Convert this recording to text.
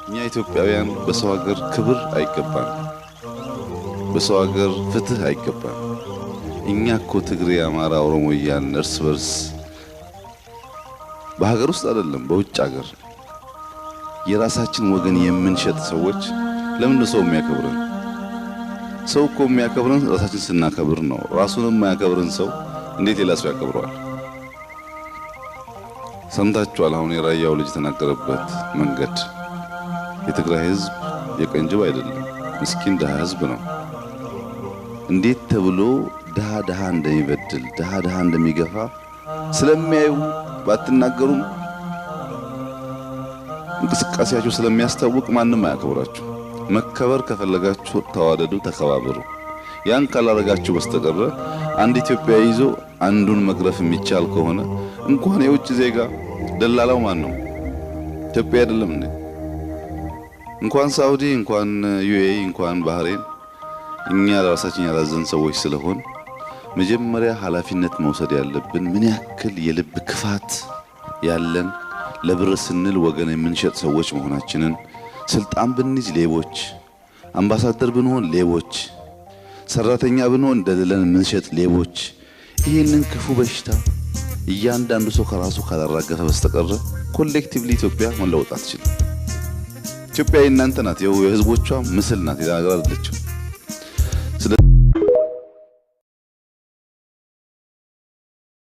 እኛ ኢትዮጵያውያን በሰው ሀገር ክብር አይገባን፣ በሰው ሀገር ፍትህ አይገባን። እኛ እኮ ትግሬ፣ አማራ፣ ኦሮሞ እያልን እርስ በርስ በሀገር ውስጥ አይደለም በውጭ ሀገር የራሳችን ወገን የምንሸጥ ሰዎች ለምን ነው ሰው የሚያከብረን? ሰው እኮ የሚያከብረን ራሳችን ስናከብር ነው። ራሱን የማያከብረን ሰው እንዴት ሌላ ሰው ያከብረዋል? ሰምታችኋል። አሁን የራያው ልጅ የተናገረበት መንገድ የትግራይ ህዝብ የቀንጅብ አይደለም፣ ምስኪን ድሃ ህዝብ ነው። እንዴት ተብሎ ድሃ እንደሚበድል ድሃ እንደሚገፋ ስለሚያዩ ባትናገሩም እንቅስቃሴያችሁ ስለሚያስታውቅ ማንም አያከብራችሁ። መከበር ከፈለጋችሁ ተዋደዱ፣ ተከባበሩ። ያን ካላረጋችሁ በስተቀር አንድ ኢትዮጵያዊ ይዞ አንዱን መግረፍ የሚቻል ከሆነ እንኳን የውጭ ዜጋ ደላላው ማን ነው? ኢትዮጵያ አይደለም እንዴ? እንኳን ሳውዲ፣ እንኳን ዩኤኢ፣ እንኳን ባህሬን እኛ ለራሳችን ያላዘን ሰዎች ስለሆን መጀመሪያ ኃላፊነት መውሰድ ያለብን ምን ያክል የልብ ክፋት ያለን ለብር ስንል ወገን የምንሸጥ ሰዎች መሆናችንን። ስልጣን ብንይዝ ሌቦች፣ አምባሳደር ብንሆን ሌቦች፣ ሰራተኛ ብንሆን ደልለን የምንሸጥ ሌቦች። ይህንን ክፉ በሽታ እያንዳንዱ ሰው ከራሱ ካላራገፈ በስተቀር ኮሌክቲቭሊ ኢትዮጵያ መለወጥ አትችልም። ኢትዮጵያ የእናንተ ናት፣ የህዝቦቿ ምስል ናት፣ የሀገር አይደለችም።